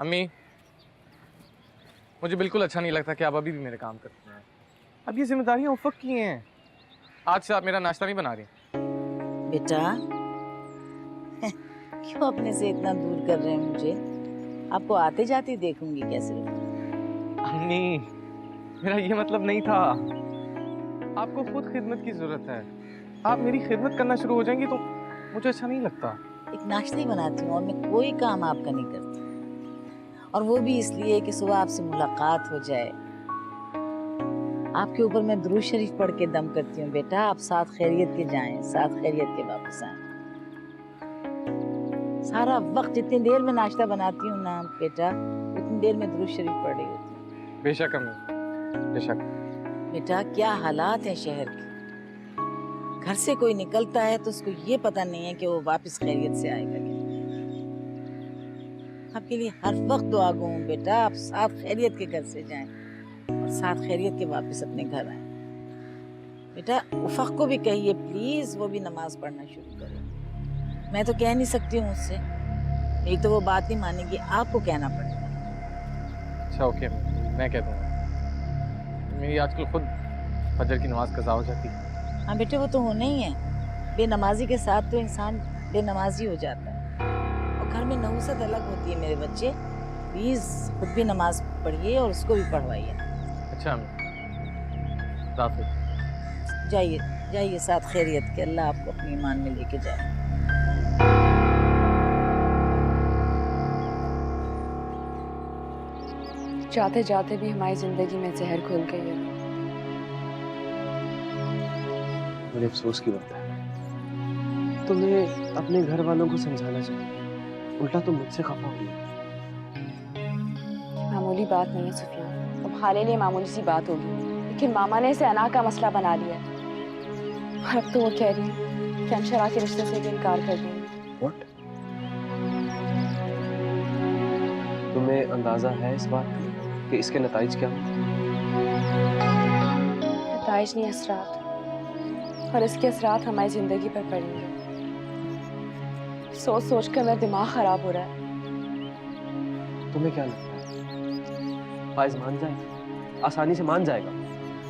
अम्मी, मुझे बिल्कुल अच्छा नहीं लगता कि आप अभी भी मेरे काम करते हैं। अब ये जिम्मेदारियां उफ़क़ की हैं। आज से आप मेरा नाश्ता नहीं बना रही। बेटा क्यों अपने से इतना दूर कर रहे हैं मुझे? आपको आते जाते देखूंगी कैसे। अम्मी, मेरा ये मतलब नहीं था। आपको खुद खिदमत की जरूरत है। आप मेरी खिदमत करना शुरू हो जाएंगी तो मुझे अच्छा नहीं लगता। एक नाश्ता ही बनाती हूँ और मैं कोई काम आपका नहीं करती, और वो भी इसलिए कि सुबह आपसे मुलाकात हो जाए। आपके ऊपर मैं दुरूद शरीफ पढ़ के दम करती हूँ बेटा। आप साथ खैरियत के जाएं, साथ खैरियत के वापस आएं। सारा वक्त जितनी देर में नाश्ता बनाती हूँ ना बेटा, उतनी देर में दुरूद शरीफ पढ़ रही होती हूँ। बेशक अम्मी, बेशक। बेटा क्या हालात है शहर के। घर से कोई निकलता है तो उसको ये पता नहीं है कि वो वापस खैरियत से आएगा कि नहीं। आपके लिए हर वक्त दुआ गो हूँ बेटा। आप साथ खैरियत के घर से जाएं और साथ खैरियत के वापस अपने घर आएं। बेटा उफ़क़ को भी कहिए प्लीज, वो भी नमाज पढ़ना शुरू करे। मैं तो कह नहीं सकती हूँ उससे, नहीं तो वो बात नहीं मानेगी, आपको कहना पड़ेगा। अच्छा ओके, मैं कह दूंगा। मेरी आजकल खुद फजर की नमाज कज़ा हो जाती है। हाँ बेटे वो तो होना ही है। बेनमाजी के साथ तो इंसान बेनमाजी हो जाता है, और घर में नहुसत अलग होती है। मेरे बच्चे प्लीज खुद भी नमाज पढ़िए और उसको भी पढ़वाइए। अच्छा अम्मी, राफ़िज़। जाइए जाइए साथ खैरियत के। अल्लाह आपको अपनी ईमान में लेके जाए। जाते जाते भी हमारी जिंदगी में जहर घुल गई है। बड़े अफसोस की बात है। तुम्हें अपने घर वालों को समझाना चाहिए, उल्टा तुम मुझसे खफा हो गई। मामूली बात नहीं है सुफियान, तुम्हारे लिए मामूली सी बात होगी, लेकिन मामा ने इसे अना का मसला बना लिया है। और अब तो वो कह रही है कि अंशरा के रिश्ते से भी इनकार कर देंगे। What? तुम्हें अंदाजा है इस बात का कि इसके नताइज क्या होंगे? नताइज नहीं, असरात, और इसके असरात हमारी जिंदगी पर पड़ेंगे। सोच सोच कर मेरा दिमाग खराब हो रहा है। तुम्हें क्या लगता है फाइज मान जाएगा? आसानी से मान जाएगा?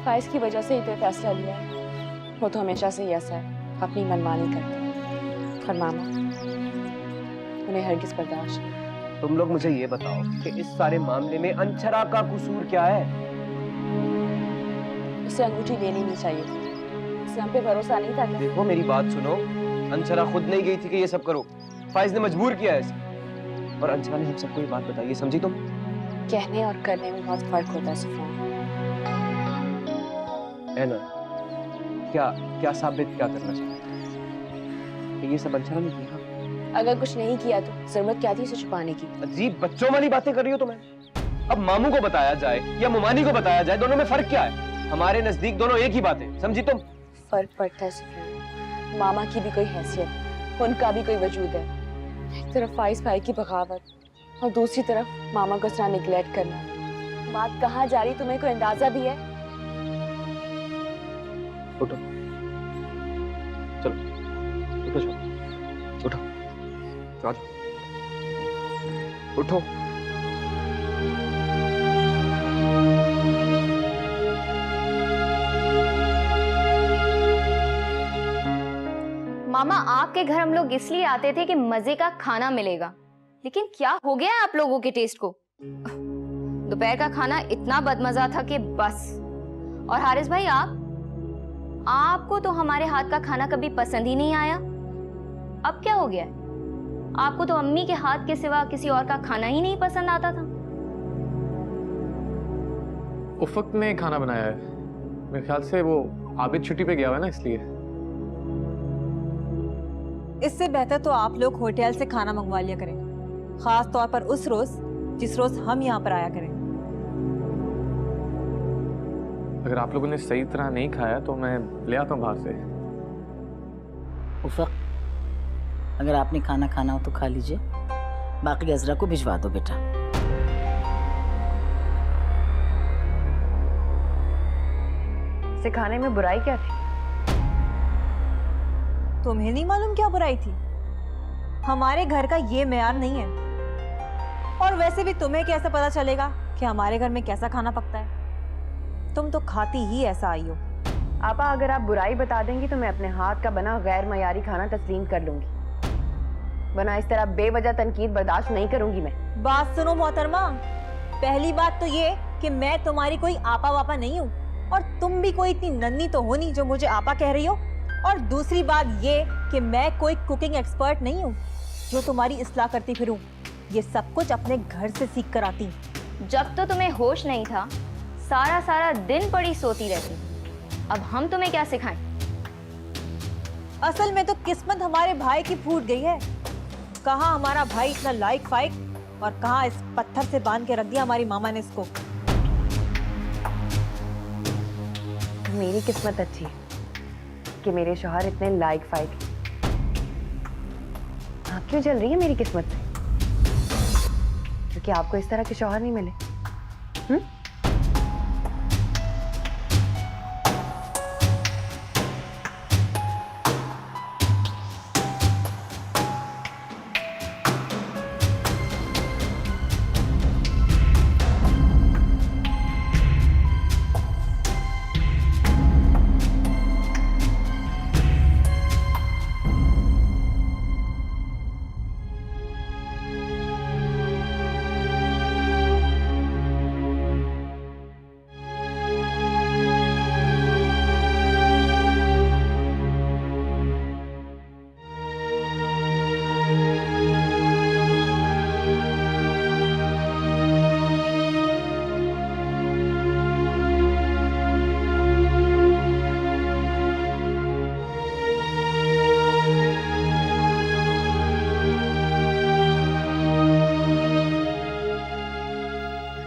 फाइज की वजह से ही तो फैसला लिया है। वो तो हमेशा से ही ऐसा है, अपनी मनमानी करता है। और मामा उन्हें हरगिज बर्दाश्त नहीं। तुम लोग मुझे ये बताओ कि इस सारे मामले में अंशरा का कसूर क्या है? उसे अंगूठी लेनी नहीं चाहिए थी। उसे हम पे भरोसा नहीं था। देखो मेरी बात सुनो, अंशरा खुद नहीं गई थी कि ये सब करो, फाइज ने मजबूर किया है इसे। और अंशरा ने हम सबको ये बात बताई है, समझी तुम? कहने और करने में बहुत फर्क होता है सुफियान। ऐना, क्या साबित क्या करना चाहते कि ये सब अंशरा ने किया? अगर कुछ नहीं किया तो जरूरत क्या थी इसे छुपाने की? अजीब बच्चों वाली बातें कर रही हो तुम्हें। अब मामू को बताया जाए या मुमानी को बताया जाए, दोनों में फर्क क्या है? हमारे नजदीक दोनों एक ही बात है, समझी तुम? फर्क पड़ता है सुफियान। मामा की भी कोई हैसियत, उनका भी कोई वजूद है। एक तरफ फाइज भाई की बगावत और दूसरी तरफ मामा को इतना निगलेक्ट करना। बात कहाँ जा रही तुम्हें कोई अंदाजा भी है? उठो, चलो उठो, चलो उठो, आ जाओ, उठो। मामा आपके घर हम लोग इसलिए आते थे कि मजे का खाना मिलेगा, लेकिन क्या हो गया है आप लोगों के टेस्ट को? दोपहर का खाना इतना बदमजा था कि बस। और हारिस भाई आपको तो हमारे हाथ का खाना कभी पसंद ही नहीं आया। अब क्या हो गया है? आपको तो अम्मी के हाथ के सिवा किसी और का खाना ही नहीं पसंद आता था। उफ़क़ ने खाना बनाया है, मेरे ख्याल से वो आबिद छुट्टी पे गया हुआ है ना, इसलिए। इससे बेहतर तो आप लोग होटल से खाना मंगवा लिया करें, खास तौर पर उस रोज जिस रोज हम यहाँ पर आया करें। अगर आप लोगों ने सही तरह नहीं खाया तो मैं ले आता हूँ बाहर से। उफ़क़ अगर आपने खाना खाना हो तो खा लीजिए, बाकी अजरा को भिजवा दो बेटा। सिखाने में बुराई क्या थी? तुम्हें नहीं मालूम क्या बुराई थी? हमारे घर का ये मेयार नहीं है। और वैसे भी तुम्हें कैसे पता चलेगा कि हमारे घर में कैसा खाना पकता है? तुम तो खाती ही ऐसा आई हो। आपा, अगर आप बुराई बता देंगी तो मैं अपने हाथ का बना गैर मयारी खाना तस्लीम कर लूंगी, वरना इस तरह बेवजह तनकीद बर्दाश्त नहीं करूंगी मैं। बात सुनो मोहतरमा, पहली बात तो ये कि मैं तुम्हारी कोई आपा वापा नहीं हूँ, और तुम भी कोई इतनी नन्ही तो हो नहीं जो मुझे आपा कह रही हो। और दूसरी बात ये कि मैं कोई कुकिंग एक्सपर्ट नहीं हूँ जो तुम्हारी इस्लाह करती फिरूं। ये सब कुछ अपने घर से सीख कर आती। जब तो तुम्हें होश नहीं था, सारा सारा दिन पड़ी सोती रहती। अब हम तुम्हें क्या सिखाएं? असल में तो किस्मत हमारे भाई की फूट गई है। कहाँ हमारा भाई इतना लाइक फाइक, और कहाँ इस पत्थर से बांध के रख दिया हमारी मामा ने इसको। मेरी किस्मत अच्छी है कि मेरे शौहर इतने लाइक फाइक। आप क्यों जल रही है मेरी किस्मत से? क्योंकि आपको इस तरह के शौहर नहीं मिले।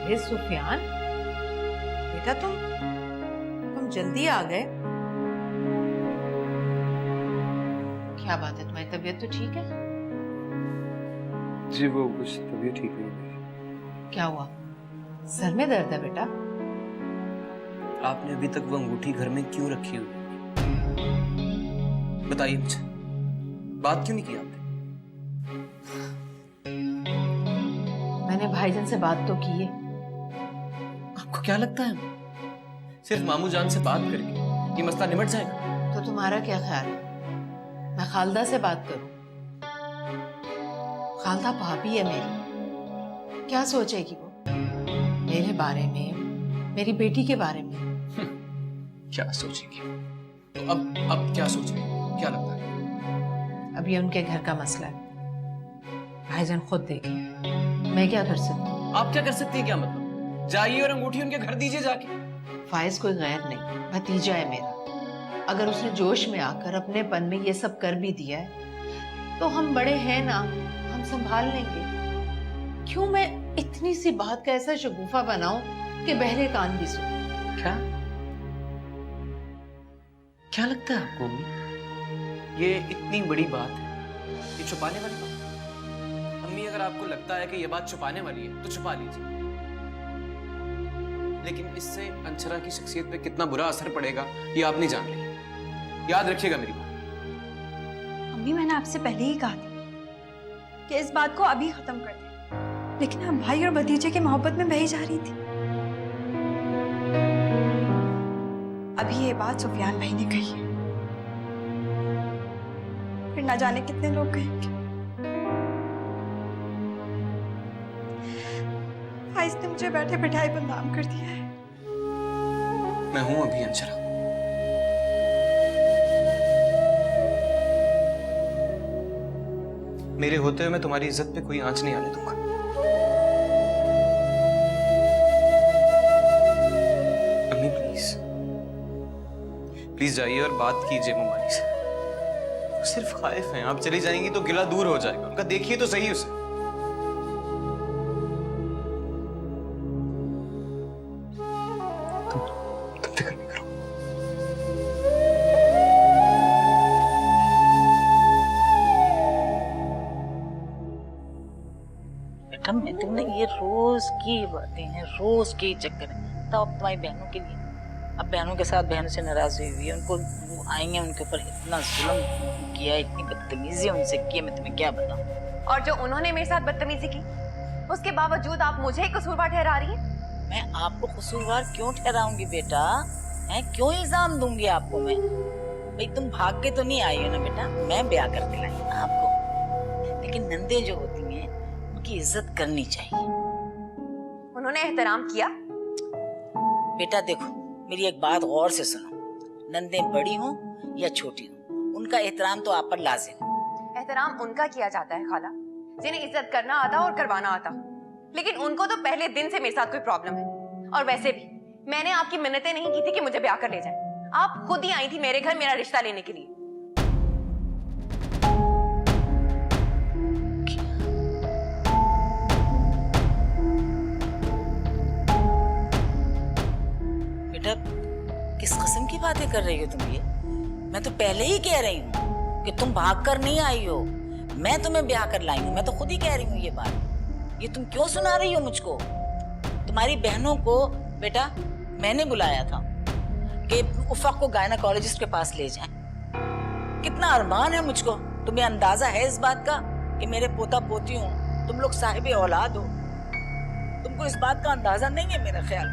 अरे सुफियान, बेटा तुम जल्दी आ गए। क्या बात है, तुम्हारी तबीयत तो ठीक है? जी वो कुछ तबीयत ठीक नहीं है। क्या हुआ, सर में दर्द है बेटा? आपने अभी तक वो अंगूठी घर में क्यों रखी हुई? बताइए मुझे, बात क्यों नहीं की आपने? मैंने भाईजान से बात तो की है। आपको क्या लगता है सिर्फ मामू जान से बात करके ये मसला निमट जाएगा? तो तुम्हारा क्या ख्याल है, मैं खालदा से बात करूं? खालदा भाभी है मेरी, क्या सोचेगी वो मेरे बारे में, मेरी बेटी के बारे में? क्या सोचेगी? तो अब क्या सोचेगी? क्या लगता है? अब ये उनके घर का मसला है, भाईजान खुद देखें, मैं क्या कर सकती हूँ? आप क्या कर सकती हैं? क्या मतलब? जाइए और अंगूठी उनके घर दीजिए जाके। फाइज कोई गैर नहीं, भतीजा है मेरा। अगर उसने जोश में आकर अपनेपन में ये सब कर भी दिया है तो हम बड़े हैं ना, हम संभाल लेंगे। क्यों मैं इतनी सी बात का ऐसा शगुफा बनाऊं कि बहरे कान भी सुने? क्या लगता है आपको अम्मी, ये इतनी बड़ी बात है, ये छुपाने वाली बात? अम्मी अगर आपको लगता है कि ये बात छुपाने वाली है तो छुपा लीजिए, लेकिन इससे अंशरा की शख्सियत पे कितना बुरा असर पड़ेगा ये आप नहीं जान रही। याद रखिएगा मेरी बात। अम्मी, मैंने आपसे पहले ही कहा था कि इस बात को अभी खत्म कर दें, लेकिन अब भाई और भतीजे की मोहब्बत में बही जा रही थी। अभी ये बात सुफियान भाई ने कही है, फिर ना जाने कितने लोग कहेंगे। फाइज ने मुझे बैठे बिठाए बदनाम कर दिया है। मैं हूं अभी अंशरा, मेरे होते हुए मैं तुम्हारी इज्जत पे कोई आंच नहीं आने दूंगा। अम्मी प्लीज प्लीज जाइए और बात कीजिए ममानी से। वो सिर्फ खाइफ हैं, आप चली जाएंगी तो गिला दूर हो जाएगा उनका, देखिए तो सही उसे। तुम फिक्र नहीं करो। बेटा मैं तुमने ये रोज की बातें हैं, रोज के चक्कर है। तो अब तुम्हारी बहनों के लिए, अब बहनों के साथ बहनों से नाराज हुई है, उनको वो आएंगे, उनके ऊपर इतना जुल्म किया, इतनी बदतमीजी उनसे की, मैं तुम्हें क्या बताऊं। और जो उन्होंने मेरे साथ बदतमीजी की उसके बावजूद आप मुझे ही कसूरवार ठहरा रही हैं? मैं आपको कसूरवार क्यों ठहराऊंगी बेटा? हैं, क्यों इल्जाम दूंगी आपको मैं? भाई तुम भाग के तो नहीं आई हो ना बेटा, मैं ब्याह करके लाई ना आपको। लेकिन नंदे जो होती हैं उनकी इज्जत करनी चाहिए। उन्होंने एहतराम किया? बेटा देखो, मेरी एक बात गौर से सुनो, नंदे बड़ी हो या छोटी हो, उनका एहतराम तो आप पर लाजिम है। एहतराम उनका किया जाता है खाला जिन्हें इज्जत करना आता और करवाना आता। लेकिन उनको तो पहले दिन से मेरे साथ कोई प्रॉब्लम है। और वैसे भी मैंने आपकी मिन्नतें नहीं की थी कि मुझे ब्याह कर ले जाए। आप खुद ही आई थी मेरे घर मेरा रिश्ता लेने के लिए। बेटा किस किस्म की बातें कर रही हो तुम ये? मैं तो पहले ही कह रही हूँ कि तुम भाग कर नहीं आई हो, मैं तुम्हें ब्याह कर लाई हूँ। मैं तो खुद ही कह रही हूँ ये बात। ये तुम क्यों सुना रही हो मुझको? तुम्हारी बहनों को बेटा मैंने बुलाया था कि उफक को गायनेकोलॉजिस्ट के पास ले जाएं। कितना अरमान है मुझको। तुम्हें अंदाजा है इस बात का कि मेरे पोता पोती हूँ, तुम लोग साहिब औलाद हो। तुमको इस बात का अंदाजा नहीं है मेरा ख्याल।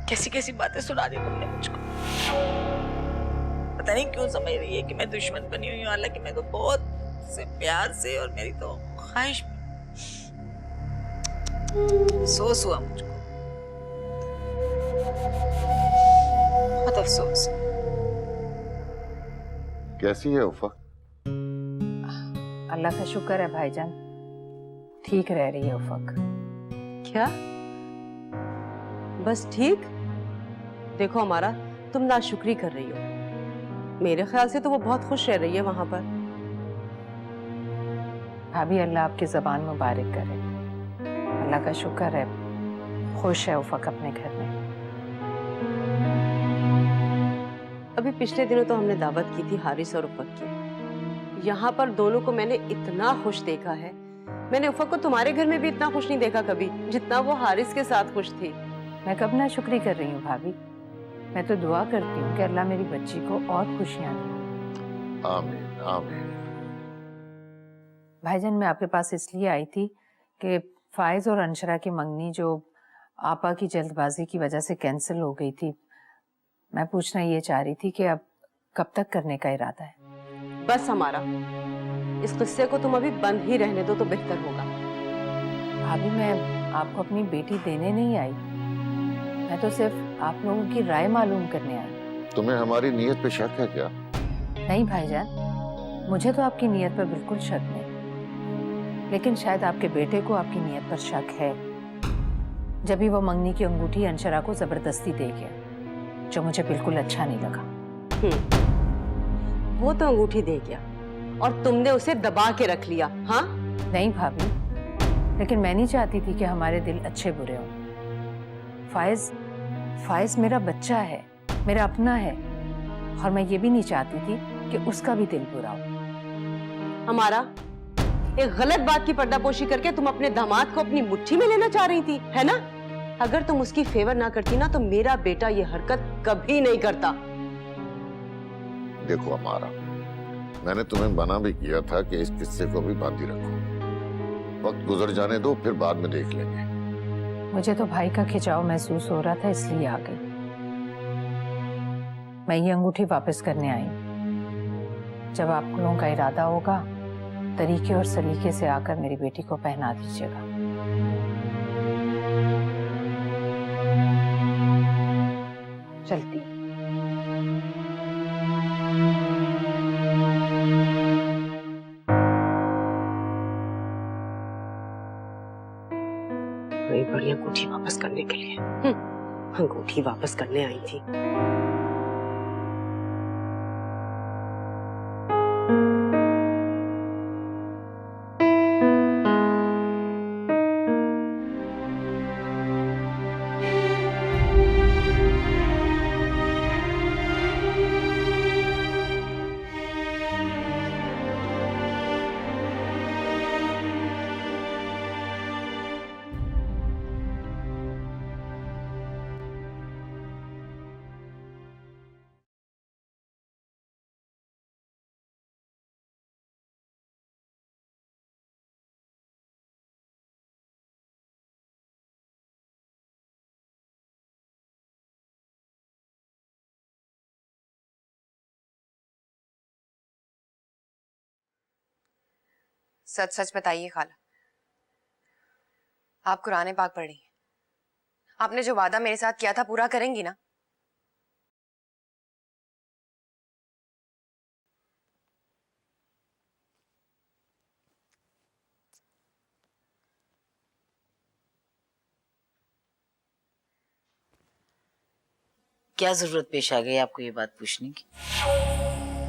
कैसी कैसी बातें सुना दी तुमने मुझको। पता नहीं क्यों समझ रही है कि मैं दुश्मन बनी हुई हूँ, हालांकि मैं तो बहुत से प्यार से और मेरी तो ख्वाहिश अफसोस हुआ मुझको, बहुत अफसोस। कैसी है उफक? अल्लाह का शुक्र है भाईजान, ठीक रह रही है उफक। क्या? बस ठीक? देखो हमारा, तुम नाशुक्री कर रही हो। मेरे ख्याल से तो वो बहुत खुश रह रही है वहां पर। भाभी अल्लाह आपकी ज़बान मुबारक करे। अल्लाह का शुक्र है, खुश है उफक अपने घर में। अभी पिछले दिनों तो हमने दावत की थी हारिस और उफक की। यहाँ पर दोनों को मैंने इतना खुश देखा है। मैंने उफक को तुम्हारे घर में भी इतना खुश नहीं देखा कभी, जितना वो हारिस के साथ खुश थी। मैं कब नाशुक्री कर रही हूँ भाभी? मैं तो दुआ करती हूँ कि अल्लाह मेरी बच्ची को और खुशियाँ दे। आमीन आमीन। भाईजान मैं आपके पास इसलिए आई थी कि फाइज और अंशरा की मंगनी जो आपा की जल्दबाजी की वजह से कैंसिल हो गई थी, मैं पूछना ये चाह रही थी कि अब कब तक करने का इरादा है? बस हमारा, इस किस्से को तुम अभी बंद ही रहने दो तो बेहतर होगा। भाभी मैं आपको अपनी बेटी देने नहीं आई, मैं तो सिर्फ आप लोगों की राय मालूम करने आई। तुम्हें हमारी नीयत पे शक है क्या? नहीं भाईजान, मुझे तो आपकी नीयत पर बिल्कुल शक नहीं, लेकिन शायद आपके बेटे को आपकी नीयत पर शक है। जब भी वो मंगनी की अंगूठी अंशरा को जबरदस्ती दे गया, जो मुझे बिल्कुल अच्छा नहीं लगा। वो तो अंगूठी दे गया और तुमने उसे दबा के रख लिया। हाँ नहीं भाभी, लेकिन मैं नहीं चाहती थी कि हमारे दिल अच्छे बुरे हों। फाइज मेरा बच्चा है, मेरा अपना है, और मैं ये भी नहीं चाहती थी कि उसका भी दिल बुरा हो। हमारा एक गलत बात की पर्दापोशी करके तुम अपने दामाद को अपनी मुट्ठी में लेना चाह रही थी, है ना? अगर तुम उसकी फेवर ना करती ना तो मेरा बेटा ये हरकत कभी नहीं करता। देखो हमारा, मैंने तुम्हें मना भी किया था कि इस किस्से को भी बांधी रखो। वक्त गुजर जाने दो, फिर बाद में देख लेंगे। मुझे तो भाई का खिंचाव महसूस हो रहा था, इसलिए आ गई। मैं ये अंगूठी वापस करने आई। जब आप लोगों का इरादा होगा, तरीके और सलीके से आकर मेरी बेटी को पहना दीजिएगा। चलती। बड़ी अंगूठी वापस करने के लिए अंगूठी वापस करने आई थी। सच सच बताइए खाला, आप कुरान पाक पढ़ रही हैं? आपने जो वादा मेरे साथ किया था पूरा करेंगी ना? क्या जरूरत पेश आ गई आपको ये बात पूछने की?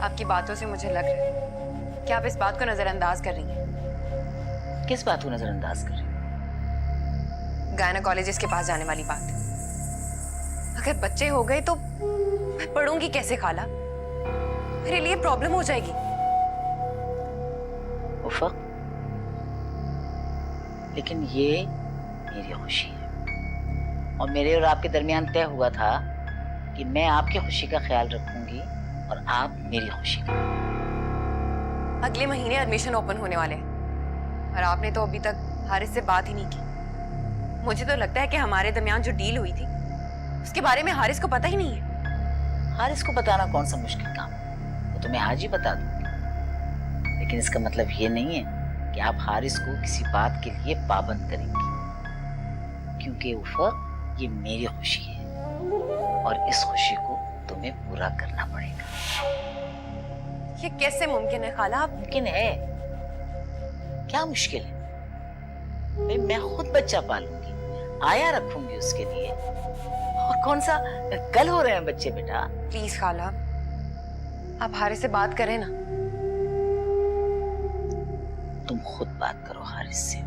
आपकी बातों से मुझे लग रहा है कि आप इस बात को नजरअंदाज कर रही हैं। किस बात को नजरअंदाज कर रही हैं? गायनोकोलॉजिस्ट के पास जाने वाली बात। अगर बच्चे हो गए तो मैं पढ़ूंगी कैसे खाला? मेरे लिए प्रॉब्लम हो जाएगी। उफक, लेकिन ये मेरी खुशी है और मेरे और आपके दरमियान तय हुआ था कि मैं आपकी खुशी का ख्याल रखूंगी और आप मेरी खुशी का। अगले महीने एडमिशन ओपन होने वाले हैं और आपने तो अभी तक हारिस से बात ही नहीं की। मुझे तो लगता है कि हमारे दरमियान जो डील हुई थी उसके बारे में हारिस को पता ही नहीं है। हारिस को बताना कौन सा मुश्किल काम है, वो तो मैं आज ही बता दूंगी। लेकिन इसका मतलब ये नहीं है कि आप हारिस को किसी बात के लिए पाबंद करेंगी, क्योंकि उफक ये मेरी खुशी है और इस खुशी को तुम्हें पूरा करना पड़ेगा। ये कैसे मुमकिन है खाला? आप मुमकिन है? क्या मुश्किल है? भाई मैं खुद बच्चा पालूंगी, आया रखूंगी उसके लिए, और कौन सा कल हो रहे हैं बच्चे बेटा। प्लीज खाला, आप हारिस से बात करें ना। तुम खुद बात करो हारिस से,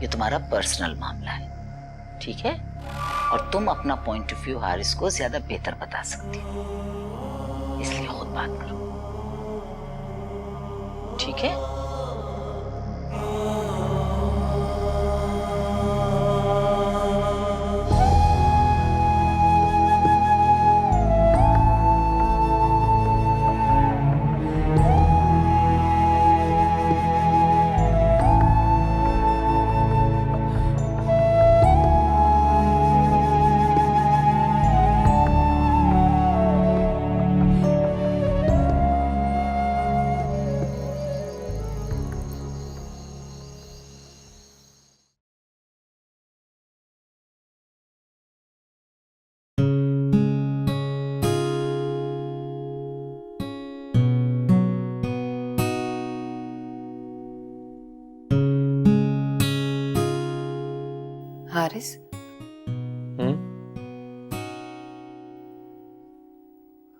ये तुम्हारा पर्सनल मामला है, ठीक है? और तुम अपना पॉइंट ऑफ व्यू हारिस को ज्यादा बेहतर बता सकती हो, इसलिए खुद बात करो, ठीक है? हारिस,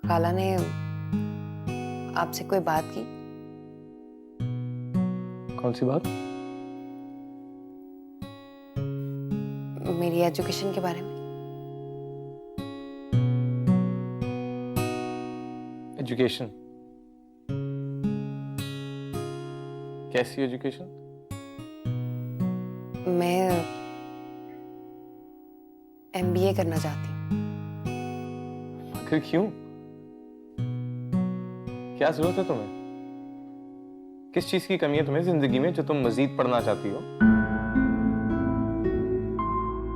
खाला ने आपसे कोई बात की? कौन सी बात? मेरी एजुकेशन के बारे में। एजुकेशन? कैसी एजुकेशन? मैं MBA करना चाहती हूँ। आखिर क्यों? क्या जरूरत है तुम्हें? किस चीज की कमी है तुम्हें जिंदगी में जो तुम मजीद पढ़ना चाहती हो?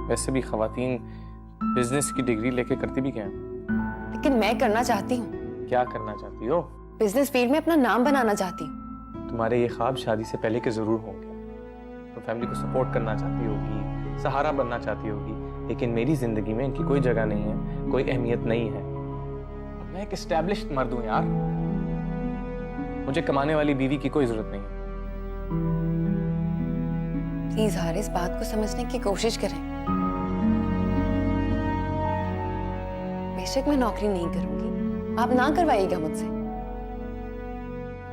वैसे भी खवातीन बिजनेस की डिग्री लेके करती भी क्या है? लेकिन मैं करना चाहती हूँ। क्या करना चाहती हो? बिजनेस फील्ड में अपना नाम बनाना चाहती हूँ। तुम्हारे ये ख्वाब शादी से पहले के जरूर होंगे। तुम फैमिली को सपोर्ट करना चाहती होगी, सहारा बनना चाहती होगी, लेकिन मेरी जिंदगी में इनकी कोई जगह नहीं है, कोई अहमियत नहीं है। मैं एक एस्टैब्लिश्ड मर्द हूं यार, मुझे कमाने वाली बीवी की कोई जरूरत नहीं है। प्लीज हारिस, बात को समझने की कोशिश करें। बेशक मैं नौकरी नहीं करूंगी, आप ना करवाइएगा मुझसे,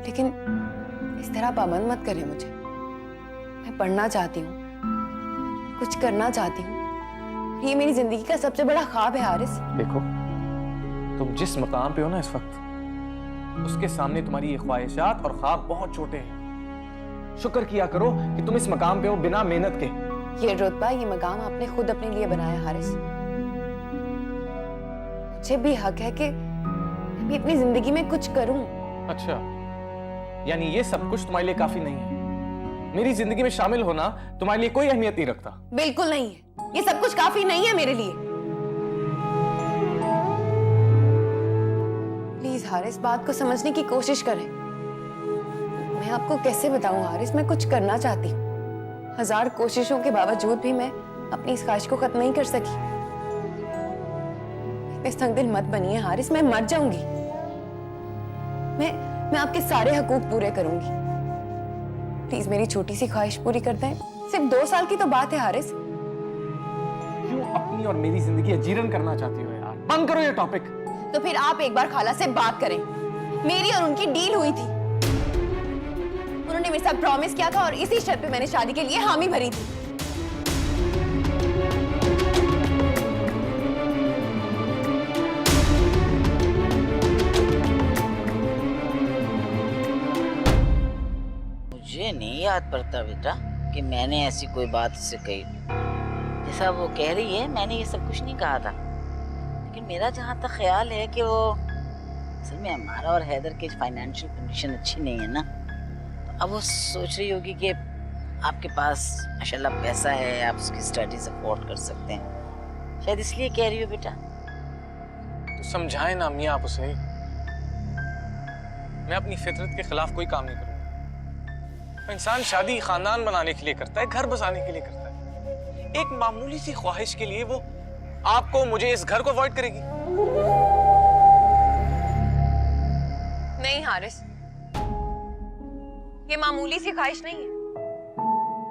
लेकिन इस तरह पाबंद मत करें मुझे। मैं पढ़ना चाहती हूँ, कुछ करना चाहती हूँ, ये मेरी जिंदगी का सबसे बड़ा ख्वाब है हारिस। देखो, तुम जिस मकाम पे हो ना इस वक्त, उसके सामने तुम्हारी ये ख्वाहिशात और ख्वाब बहुत छोटे हैं। शुक्र किया करो कि तुम इस मकाम पे हो बिना मेहनत के। ये रुतबा, ये मकाम आपने खुद अपने लिए बनाया हारिस। मुझे भी हक है कि मैं भी अपनी जिंदगी में कुछ करूं। अच्छा, यानी ये सब कुछ तुम्हारे लिए काफी नहीं है? मेरी जिंदगी में शामिल होना तुम्हारे लिए कोई अहमियत नहीं रखता? बिल्कुल नहीं है, ये सब कुछ काफी नहीं है मेरे लिए। प्लीज हारिस, बात को समझने की कोशिश करें। मैं आपको कैसे बताऊं हारिस, मैं कुछ करना चाहती हूँ। 1000 कोशिशों के बावजूद भी मैं अपनी इस ख्वाहिश को खत्म नहीं कर सकी। इतने तंग-दिल मत बनिए हारिस, मैं मर जाऊंगी। मैं आपके सारे हकूक पूरे करूंगी। प्लीज मेरी छोटी सी ख्वाहिश पूरी कर दें। सिर्फ 2 साल की तो बात है हारिस। क्यों अपनी और मेरी जिंदगी अजीरन करना चाहती हो यार? बंद करो ये टॉपिक। तो फिर आप एक बार खाला से बात करें। मेरी और उनकी डील हुई थी। उन्होंने मेरे साथ प्रॉमिस किया था और इसी शर्त पे मैंने शादी के लिए हामी भरी थी। मुझे नहीं याद पड़ता बेटा कि मैंने ऐसी कोई बात उससे कही। जैसा वो कह रही है मैंने ये सब कुछ नहीं कहा था, लेकिन मेरा जहाँ तक ख्याल है कि वो असल में हमारा और हैदर की फाइनेंशियल कंडीशन अच्छी नहीं है ना, तो अब वो सोच रही होगी कि आपके पास माशाल्लाह पैसा है, आप उसकी स्टडीज अफोर्ड कर सकते हैं, शायद इसलिए कह रही हो बेटा। तो समझाए ना मियाँ आप उसे। मैं अपनी फितरत के खिलाफ कोई काम नहीं करूँगा। इंसान शादी खानदान बनाने के लिए करता है, घर बसाने के लिए करता है। एक मामूली सी ख्वाहिश के लिए वो आपको मुझे इस घर को अवॉइड करेगी? नहीं हारिस, ये मामूली सी ख्वाहिश नहीं है।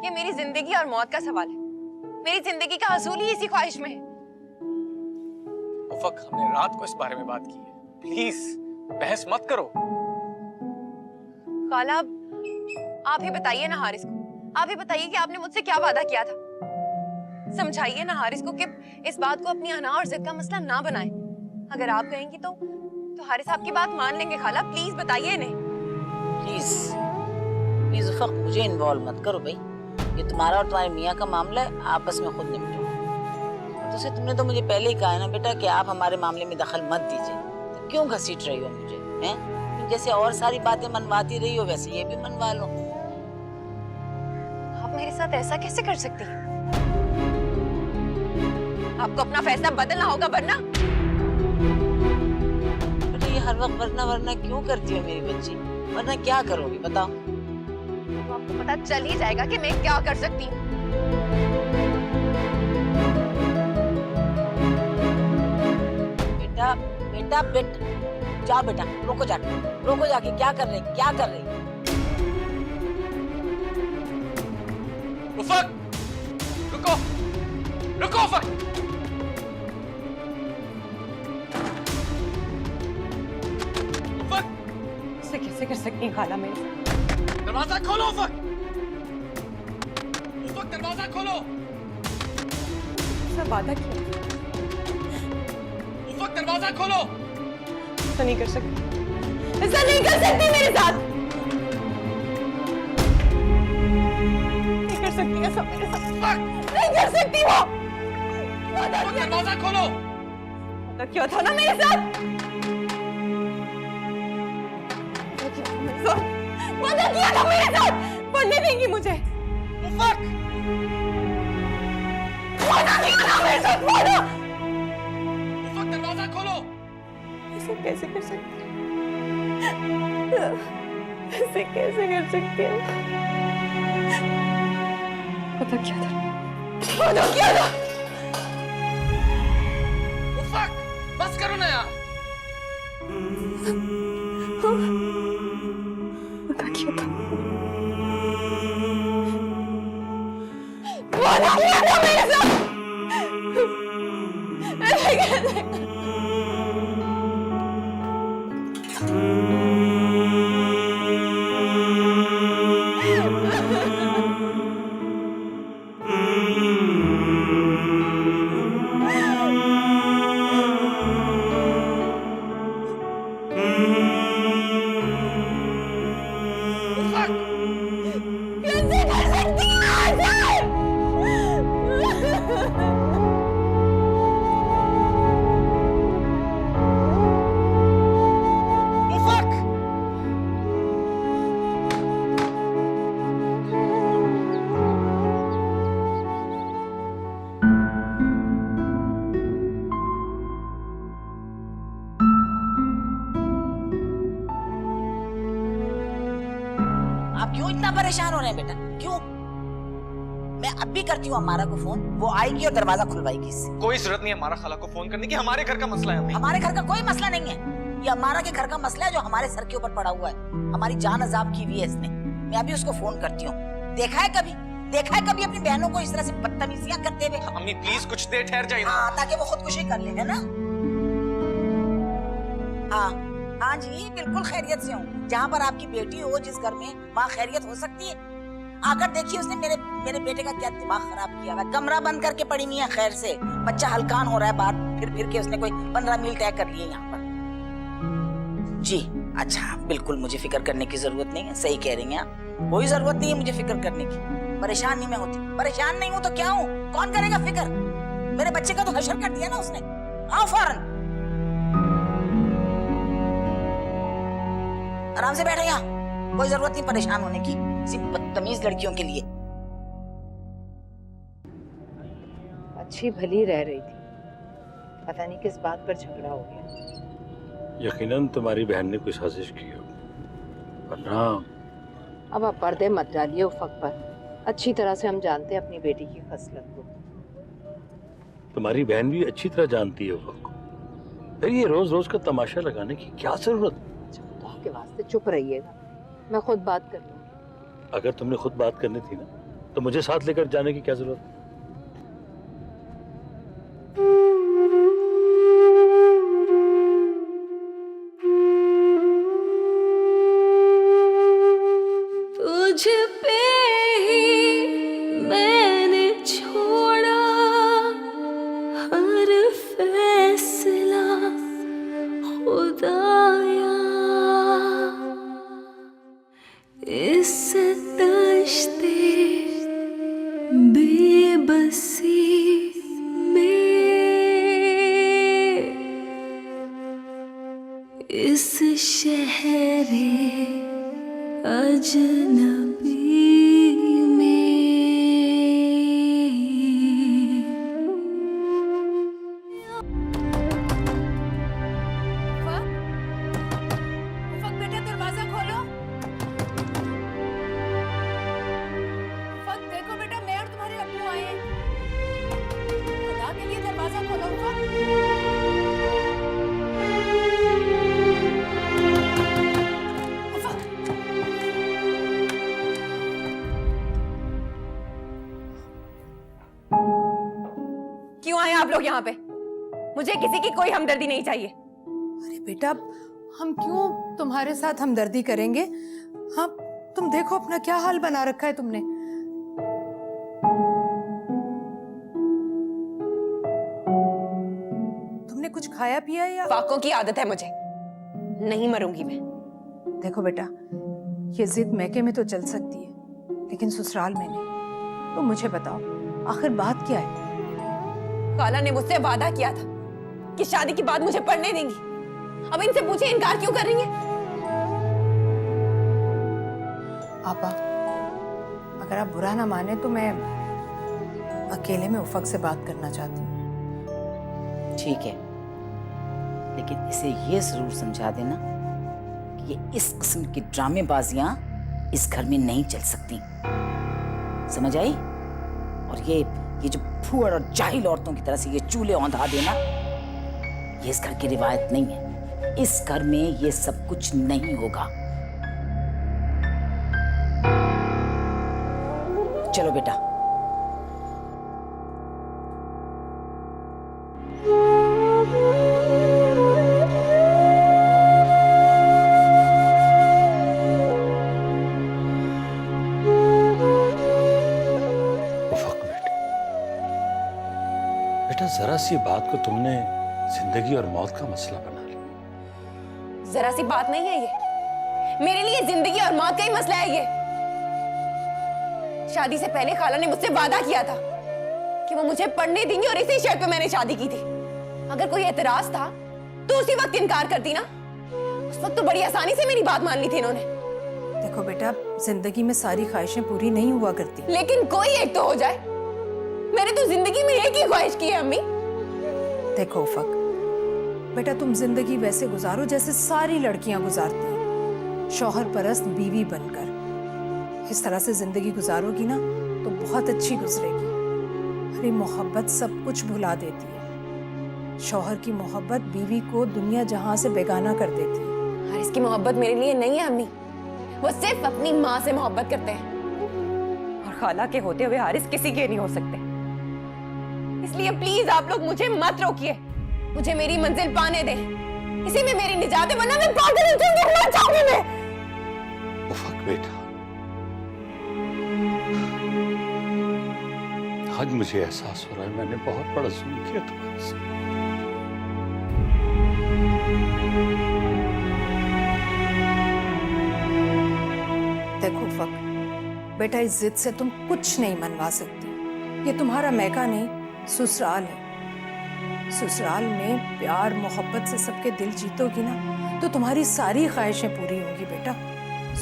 ये मेरी जिंदगी और मौत का सवाल है। मेरी जिंदगी का असूल ही इसी ख्वाहिश में है। उफक, हमने रात को इस बारे में बात की है, प्लीज बहस मत करो। खाला, आप ही बताइए ना हारिस को, आप ही बताइए कि आपने मुझसे क्या वादा किया था। समझाइए ना हारिस को कि इस बात को अपनी अना और जिद का मसला ना बनाए। अगर आप कहेंगी तो हारिस आपकी बात मान लेंगे। खाला प्लीज बताइए इन्हें। प्लीज उफक, मुझे इन्वॉल्व मत करो भाई, ये तुम्हारा और तुम्हारे मियाँ का मामला है, आपस में खुद निपटो। दूसरे तुमने तो मुझे पहले ही कहा है ना बेटा कि आप हमारे मामले में दखल मत दीजिए, तो क्यों घसीट रही हो मुझे? हैं? जैसे और सारी बातें मनवाती रही हो वैसे ये भी मनवा लो। आप मेरे साथ ऐसा कैसे कर सकती हैं? आपको अपना फैसला बदलना होगा, वरना बेटा ये हर वक्त वरना क्यों करती हो मेरी बच्ची? वरना क्या करोगी बताओ? तो आपको पता चल ही जाएगा कि मैं क्या कर सकती हूँ। बेटा जा बेटा, रोको जाके क्या कर रही? उफक, रुको उफक। इसे कैसे कर सकती है खाला मेरे? दरवाजा खोलो उफक, दरवाजा खोलो। सब वादा किया। उफक, दरवाजा खोलो। ऐसा नहीं कर सकती, ऐसा नहीं कर सकती मेरे साथ। नहीं कर सकती ऐसा मेरे साथ, नहीं कर सकती वो। दरवाजा खोलो। वादा किया था ना मेरे साथ, वादा किया था मेरे साथ। पढ़ने देंगी मुझे? उफक, वादा किया था मेरे साथ, वादा। उफक, दरवाजा खोलो। ऐसे कैसे कर सकती है? ऐसे कैसे कर सकती है? वादा किया था। उफक, बस करो ना यार। वादा किया था। वादा किया था मेरे साथ। ऐसे कैसे? कैसे कर सकती है? आप क्यों इतना परेशान हो रहे हैं बेटा, क्यों? मैं अब भी करती हूँ अमारा को फोन, वो आएगी और दरवाजा खुलवाएगी इससे। कोई जरूरत नहीं है हमारा खाला को फोन करने की, हमारे घर का मसला है अम्मी। हमारे घर का कोई मसला नहीं है, ये अमारा के घर का मसला है जो हमारे सर के ऊपर पड़ा हुआ है। हमारी जान अजाब की हुई है इसने। मैं अभी उसको फोन करती हूँ। देखा है कभी अपनी बहनों को इस तरह से बदतमीजियां करते हुए? अम्मी प्लीज कुछ देर ठहर जाइए ना। हाँ, ताकि वो खुदकुशी कर ले, है ना? हाँ जी, बिल्कुल खैरियत से हूँ। जहाँ पर आपकी बेटी हो, जिस घर में माँ खैरियत हो सकती है। आकर देखिए उसने मेरे बेटे का क्या दिमाग खराब किया हुआ। कमरा बंद करके पड़ी नहीं है खैर से, बच्चा हलकान हो रहा है बाहर फिर के उसने कोई 15 मील तय कर लिए यहाँ पर। जी अच्छा, बिल्कुल मुझे फिक्र करने की जरूरत नहीं है, सही कह रही हैं आप, कोई जरूरत नहीं है मुझे फिक्र करने की। परेशान नहीं मैं होती, परेशान नहीं हूँ तो क्या हूँ, कौन करेगा फिक्र? मेरे बच्चे का तो हशर कर दिया ना उसने। आओ फौरन, आराम से बैठे यहाँ, कोई जरूरत नहीं परेशान होने की बदतमीज लड़कियों के लिए। अच्छी भली रह रही थी, पता नहीं किस बात पर झगड़ा हो गया। यकीनन तुम्हारी बहन ने कोई साजिश की हो, वरना। अब आप पर्दे मत डालिए उफक पर, अच्छी तरह से हम जानते हैं अपनी बेटी की खसलत को। तुम्हारी बहन भी अच्छी तरह जानती है उफक को, फिर ये रोज रोज का तमाशा लगाने की क्या जरूरत? खुदा के वास्ते चुप रहिएगा, मैं खुद बात कर लूंगी। अगर तुमने खुद बात करनी थी ना, तो मुझे साथ लेकर जाने की क्या जरूरत? तुझ पे ही मैंने छोड़ा हर फैसला खुदाया, इस तश्ते बेबसी में, इस शहरे अजनबी में। उफक बेटा दरवाजा खोलो। उफक देखो बेटा, मैं और तुम्हारे अब्बू आए हैं, खुदा के लिए दरवाजा खोलो उफक। क्यों आए आप लोग यहाँ पे? मुझे किसी की कोई हमदर्दी नहीं चाहिए। अरे बेटा, हम क्यों तुम्हारे साथ हमदर्दी करेंगे? हाँ, तुम देखो अपना क्या हाल बना रखा है तुमने। तुमने कुछ खाया पिया या? फाकों की आदत है मुझे, नहीं मरूंगी मैं। देखो बेटा, ये जिद मैके में तो चल सकती है, लेकिन ससुराल में नहीं। तो मुझे बताओ, आखिर बात क्या है? खाला ने मुझसे वादा किया था कि शादी के बाद मुझे पढ़ने देंगी। अब इनसे पूछे इनकार क्यों कर रही हैं? आपा, अगर आप बुरा ना माने तो मैं अकेले में उफक से बात करना चाहती हूँ। ठीक है, लेकिन इसे ये जरूर समझा देना कि ये इस किस्म की ड्रामेबाजियां इस घर में नहीं चल सकती, समझ आई? और ये जो फूहड़ और जाहिल औरतों की तरह से ये चूल्हे औंधा देना, ये इस घर की रिवायत नहीं है। इस घर में ये सब कुछ नहीं होगा। चलो बेटा। जरा सी बात को तुमने जिंदगी और मौत का मसला बना लिया। जरा सी बात नहीं है ये, मेरे लिए जिंदगी और मौत का ही मसला है ये। शादी से पहले खाला ने मुझसे वादा किया था कि वो मुझे पढ़ने देंगी और इसी शर्त पे मैंने शादी की थी। अगर कोई एतराज था तो उसी वक्त इनकार करती ना, उस वक्त तो बड़ी आसानी से मेरी बात मान ली थी इन्होंने। देखो बेटा, जिंदगी में सारी ख्वाहिशें पूरी नहीं हुआ करती, लेकिन कोई एक तो हो जाए। मैंने तो जिंदगी में एक ही ख्वाहिश की है अम्मी। देखो उफक बेटा, तुम जिंदगी वैसे गुजारो जैसे सारी लड़कियां गुजारती हैं, शौहर परस्त बीवी बनकर। इस तरह से जिंदगी गुजारोगी ना तो बहुत अच्छी गुजरेगी। अरे मोहब्बत सब कुछ भुला देती है। शौहर की मोहब्बत बीवी को दुनिया जहां से बेगाना कर देती है। हारिस की मोहब्बत मेरे लिए नहीं है अम्मी, वो सिर्फ अपनी माँ से मोहब्बत करते हैं और खाला के होते हुए हारिस किसी के नहीं हो सकते। इसलिए प्लीज आप लोग मुझे मत रोकिए, मुझे मेरी मंजिल पाने दें, इसी में मेरी निजात है, वरना मैं पागल हो जाऊंगी, मर जाऊंगी मैं। उफक बेटा, आज मुझे एहसास हो रहा है मैंने बहुत बड़ा जुल्म किया तुम्हारे साथ। देखो फक, बेटा इस जिद से तुम कुछ नहीं मनवा सकती। ये तुम्हारा मैका नहीं, ससुराल है। ससुराल में प्यार मोहब्बत से सबके दिल जीतोगी ना तो तुम्हारी सारी ख्वाहिशें पूरी होंगी बेटा।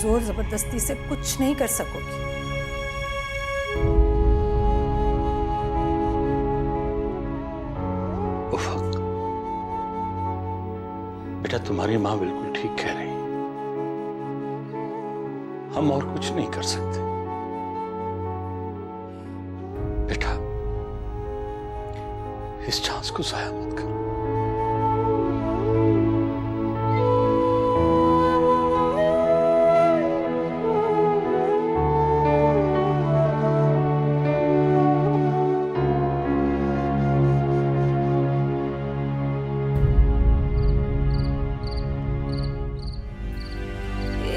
जोर जबरदस्ती से कुछ नहीं कर सकोगी। उफक बेटा, तुम्हारी माँ बिल्कुल ठीक कह रही है, हम और कुछ नहीं कर सकते। बेटा, इस चांस को जाया मत करो।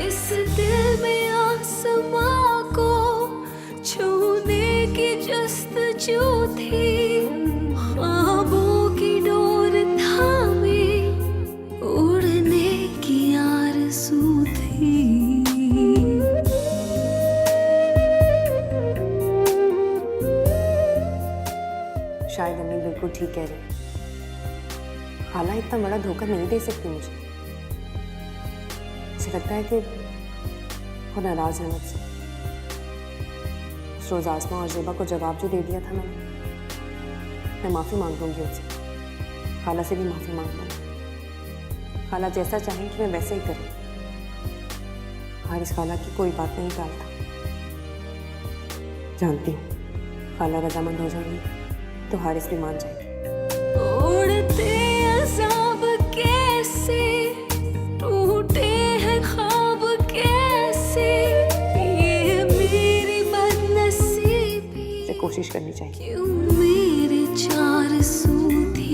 इस दिल में आसमां को छूने की जस्तजू थी, ख्वाबों की डोर थामे उड़ने की आरज़ू थी। शायद अम्मी बिल्कुल ठीक कह रही है, खाला इतना बड़ा धोखा नहीं दे सकती मुझे। मुझे लगता है कि वो नाराज है मुझसे। उस रोज आसमा और जेबा को जवाब जो दे दिया था मैंने, मैं माफी मांग लूंगी उनसे, खाला से भी माफी मांग लूंगी। खाला जैसा चाहें कि मैं वैसे ही करूँ। हारिस खाला की कोई बात नहीं टालता। जानती हूँ खाला रजामंद हो जाएगी तो हारिस भी मान जाएगी। उड़ते अज़ाब कैसे, टूटे हैं ख्वाब कैसे, ये मेरी बदनसीबी, मुझे कोशिश करनी चाहिए। क्यों मेरे चार सू थी।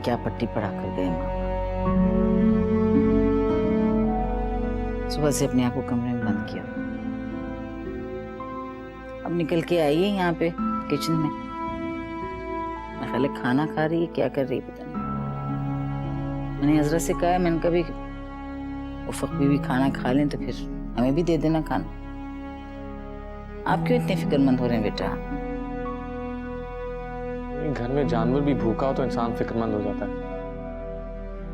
क्या पट्टी पढ़ा कर गए माँ। सुबह से अपने आप को कमरे में बंद किया, अब निकल के आई है यहाँ पे किचन में। मैं ख्याल है खाना खा रही है, क्या कर रही है पता नहीं। मैंने हजरत से कहा है, मैंने कभी उफक भी खाना खा लें तो फिर हमें भी दे देना खाना। आप क्यों इतने फिक्रमंद हो रहे हैं बेटा? घर में जानवर भी भूखा हो तो इंसान फिक्रमंद हो जाता है,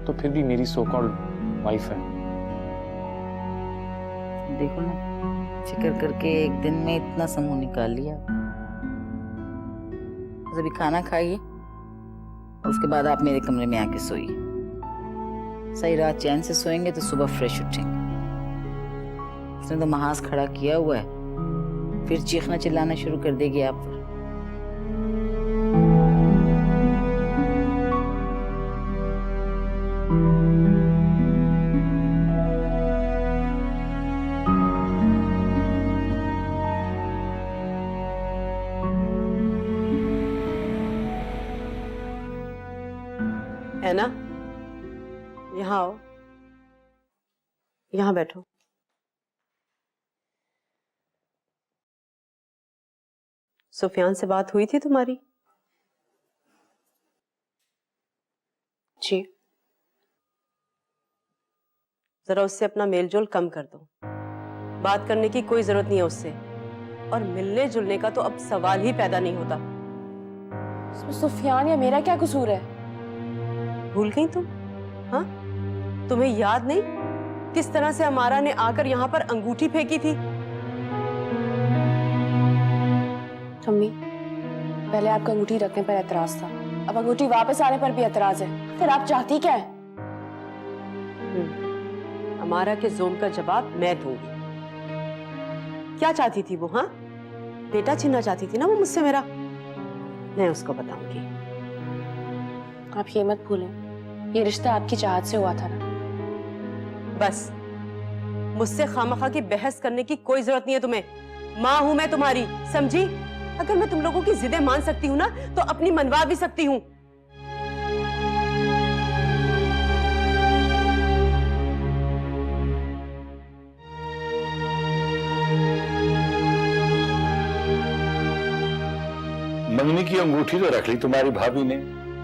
तो फिर भी मेरी सो कॉल्ड वाइफ है। देखो ना, फिक्र करके एक दिन में इतना समूह निकाल लिया। बस अभी खाना खाइए और उसके बाद आप मेरे कमरे में आके सोइए। सही रात चैन से सोएंगे तो सुबह फ्रेश उठेंगे। उसने तो महाज खड़ा किया हुआ है, फिर चीखना चिल्लाना शुरू कर देगी आप पर। है ना, यहाँ आओ, यहाँ बैठो। सुफियान से बात हुई थी तुम्हारी? जी, जरा उससे अपना मेलजोल कम कर दो। बात करने की कोई जरूरत नहीं है उससे, और मिलने जुलने का तो अब सवाल ही पैदा नहीं होता। इसमें सुफियान या मेरा क्या कसूर है? भूल गई तुम? हाँ, तुम्हें याद नहीं किस तरह से अमारा ने आकर यहाँ पर अंगूठी फेंकी थी? अम्मी, पहले आपका अंगूठी रखने पर एतराज था, अब अंगूठी वापस आने पर भी एतराज है। फिर आप चाहती क्या है? अमारा के जोम का जवाब मैं दूंगी। क्या चाहती थी वो? हाँ, बेटा छीनना चाहती थी ना वो मुझसे मेरा। मैं उसको बताऊंगी। आप ये मत भूलें, ये रिश्ता आपकी चाहत से हुआ था ना। बस मुझसे खामखा की बहस करने की कोई जरूरत नहीं है तुम्हें। माँ हूं मैं तुम्हारी, समझी? अगर मैं तुम लोगों की जिदें मान सकती हूँ ना, तो अपनी मनवा भी सकती हूँ। मंगनी की अंगूठी तो रख ली तुम्हारी भाभी ने,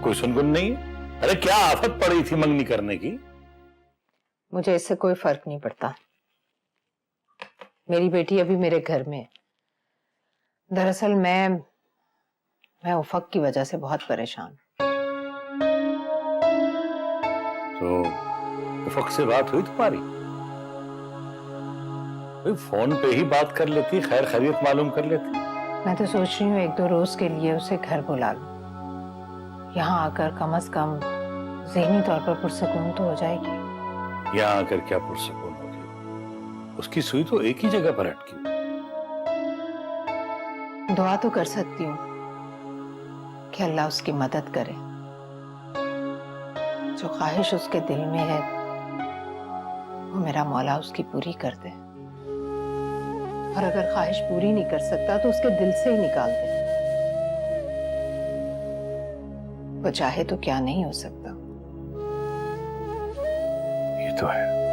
कोई सुनगुन नहीं है? अरे क्या आफत पड़ी थी मंगनी करने की? मुझे इससे कोई फर्क नहीं पड़ता। मेरी बेटी अभी मेरे घर में है। दरअसल मैं उफक की वजह से बहुत परेशान। तो उफक से बात हुई तुम्हारी? भाई फोन पे ही बात कर लेती, खैर खैरियत मालूम कर लेती। मैं तो सोच रही हूँ 1-2 रोज के लिए उसे घर बुला लूं। यहाँ आकर कम से कम ज़हनी तौर पर पुरसकून तो हो जाएगी। यहाँ आकर क्या पुरसकून होगी? उसकी सुई तो एक ही जगह पर अटकी। दुआ तो कर सकती हूँ कि अल्लाह उसकी मदद करे। जो ख्वाहिश उसके दिल में है वो मेरा मौला उसकी पूरी कर दे, और अगर ख्वाहिश पूरी नहीं कर सकता तो उसके दिल से ही निकाल दे। वो चाहे तो क्या नहीं हो सकता। ये तो है।